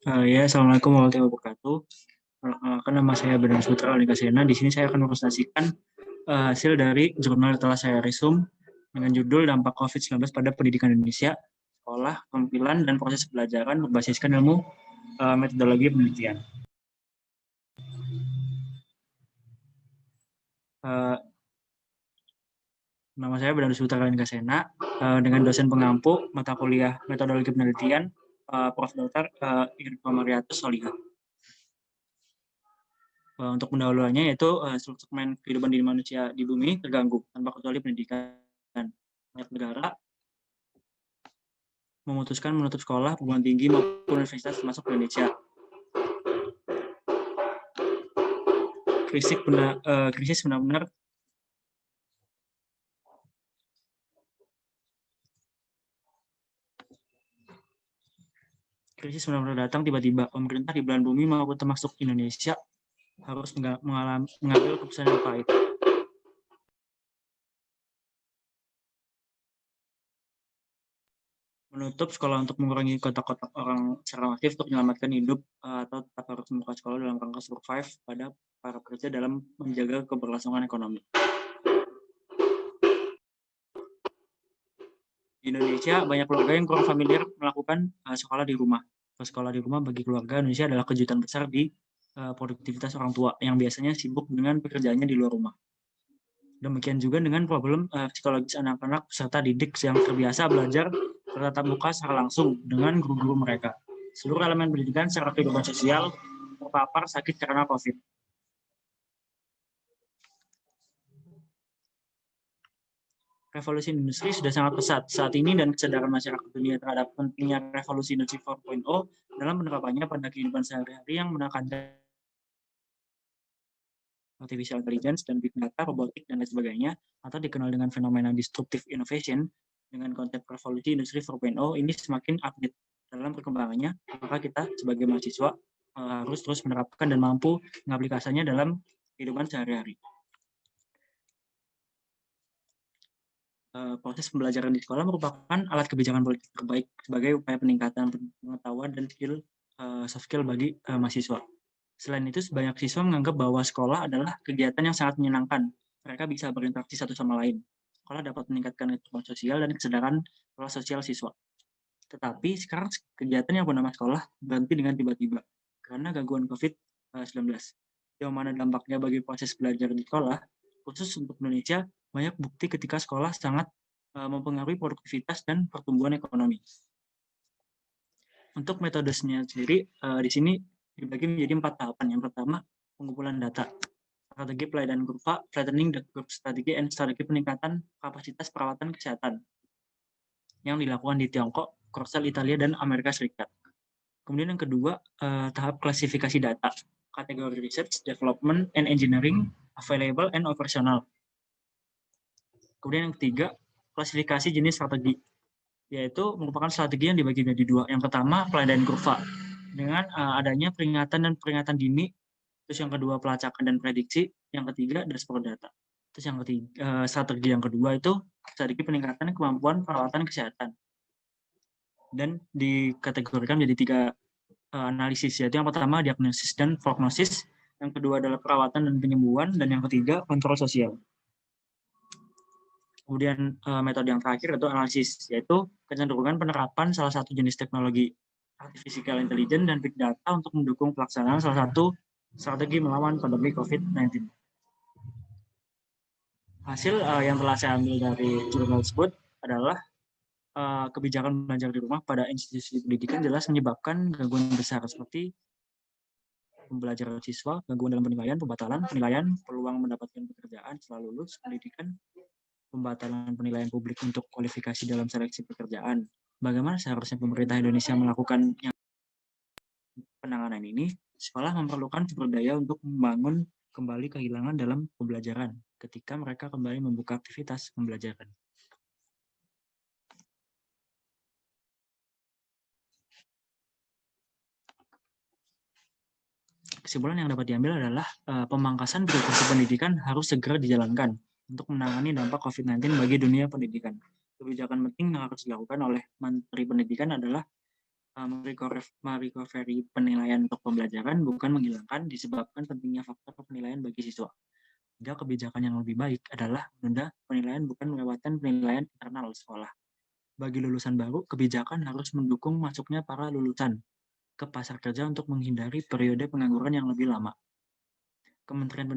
Ya, Assalamualaikum warahmatullahi wabarakatuh. Perkenalkan, nama saya Bernard Sutra Alikasena. Di sini saya akan mempresentasikan hasil dari jurnal telah saya resume dengan judul Dampak COVID-19 pada Pendidikan Indonesia, Sekolah, Pemilihan, dan Proses Pembelajaran berbasiskan ilmu metodologi penelitian. Uh, Nama saya Bernard Sutra Alikasena, dengan dosen pengampu mata kuliah metodologi penelitian, Prof. Dr. Irko Mariatus Solihah. Untuk pendahuluannya yaitu segmen kehidupan diri manusia di bumi terganggu tanpa kecuali pendidikan. Banyak negara memutuskan menutup sekolah, perguruan tinggi maupun universitas termasuk Indonesia. Krisis benar-benar datang tiba-tiba. Pemerintah di belahan bumi maupun termasuk Indonesia harus mengambil keputusan yang pahit. Menutup sekolah untuk mengurangi kotak-kotak orang secara masif untuk menyelamatkan hidup atau tetap harus membuka sekolah dalam rangka survive pada para pekerja dalam menjaga keberlangsungan ekonomi. Di Indonesia, banyak keluarga yang kurang familiar melakukan sekolah di rumah. Sekolah di rumah bagi keluarga Indonesia adalah kejutan besar di produktivitas orang tua yang biasanya sibuk dengan pekerjaannya di luar rumah. Demikian juga dengan problem psikologis anak-anak peserta didik yang terbiasa belajar bertatap muka secara langsung dengan guru-guru mereka. Seluruh elemen pendidikan secara kehidupan sosial terpapar sakit karena COVID. Revolusi industri sudah sangat pesat saat ini dan kesadaran masyarakat dunia terhadap pentingnya revolusi industri 4.0 dalam penerapannya pada kehidupan sehari-hari yang menekankan artificial intelligence dan big data, robotik, dan lain sebagainya, atau dikenal dengan fenomena disruptive innovation, dengan konsep revolusi industri 4.0 ini semakin update dalam perkembangannya, maka kita sebagai mahasiswa harus terus menerapkan dan mampu mengaplikasikannya dalam kehidupan sehari-hari. Proses pembelajaran di sekolah merupakan alat kebijakan politik terbaik sebagai upaya peningkatan pengetahuan dan soft skill bagi mahasiswa. Selain itu, sebanyak siswa menganggap bahwa sekolah adalah kegiatan yang sangat menyenangkan. Mereka bisa berinteraksi satu sama lain. Sekolah dapat meningkatkan kehidupan sosial dan kesadaran pola sosial siswa. Tetapi sekarang kegiatan yang bernama sekolah berhenti dengan tiba-tiba karena gangguan COVID-19. Yang mana dampaknya bagi proses belajar di sekolah, khusus untuk Indonesia, banyak bukti ketika sekolah sangat mempengaruhi produktivitas dan pertumbuhan ekonomi. Untuk metodenya sendiri, di sini dibagi menjadi 4 tahapan. Yang pertama, pengumpulan data, strategi pelayanan kurva, flattening the curve strategi, dan strategi peningkatan kapasitas perawatan kesehatan yang dilakukan di Tiongkok, Korsel, Italia, dan Amerika Serikat. Kemudian yang kedua, tahap klasifikasi data, kategori research, development, and engineering, available, and operational. Kemudian yang ketiga, klasifikasi jenis strategi, yaitu merupakan strategi yang dibagi menjadi 2. Yang pertama, pelayanan kurva, dengan adanya peringatan dini, terus yang kedua pelacakan dan prediksi, yang ketiga dashboard data. Terus yang ketiga, strategi yang kedua itu strategi peningkatan kemampuan perawatan kesehatan. Dan dikategorikan menjadi 3 analisis, yaitu yang pertama diagnosis dan prognosis, yang kedua adalah perawatan dan penyembuhan, dan yang ketiga kontrol sosial. Kemudian metode yang terakhir itu analisis, yaitu kecenderungan penerapan salah satu jenis teknologi artificial intelligence dan big data untuk mendukung pelaksanaan salah satu strategi melawan pandemi COVID-19. Hasil yang telah saya ambil dari jurnal tersebut adalah kebijakan belajar di rumah pada institusi pendidikan jelas menyebabkan gangguan besar seperti pembelajaran siswa, gangguan dalam penilaian, pembatalan penilaian, peluang mendapatkan pekerjaan setelah lulus pendidikan, pembatalan penilaian publik untuk kualifikasi dalam seleksi pekerjaan. Bagaimana seharusnya pemerintah Indonesia melakukan penanganan ini? Sekolah memerlukan sumber daya untuk membangun kembali kehilangan dalam pembelajaran ketika mereka kembali membuka aktivitas pembelajaran. Kesimpulan yang dapat diambil adalah pemangkasan birokrasi pendidikan harus segera dijalankan untuk menangani dampak COVID-19 bagi dunia pendidikan. Kebijakan penting yang harus dilakukan oleh Menteri Pendidikan adalah merecovery penilaian untuk pembelajaran bukan menghilangkan disebabkan pentingnya faktor penilaian bagi siswa. Sehingga kebijakan yang lebih baik adalah menunda penilaian bukan melewatkan penilaian internal sekolah. Bagi lulusan baru, kebijakan harus mendukung masuknya para lulusan ke pasar kerja untuk menghindari periode pengangguran yang lebih lama. Kementerian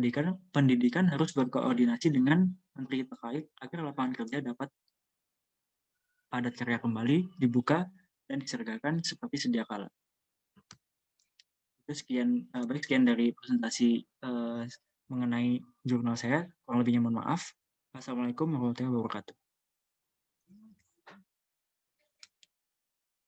Pendidikan harus berkoordinasi dengan menteri terkait agar lapangan kerja dapat padat karya kembali, dibuka, dan disergakan seperti sedia kala. Itu sekian dari presentasi mengenai jurnal saya. Kurang lebihnya mohon maaf. Wassalamualaikum warahmatullahi wabarakatuh.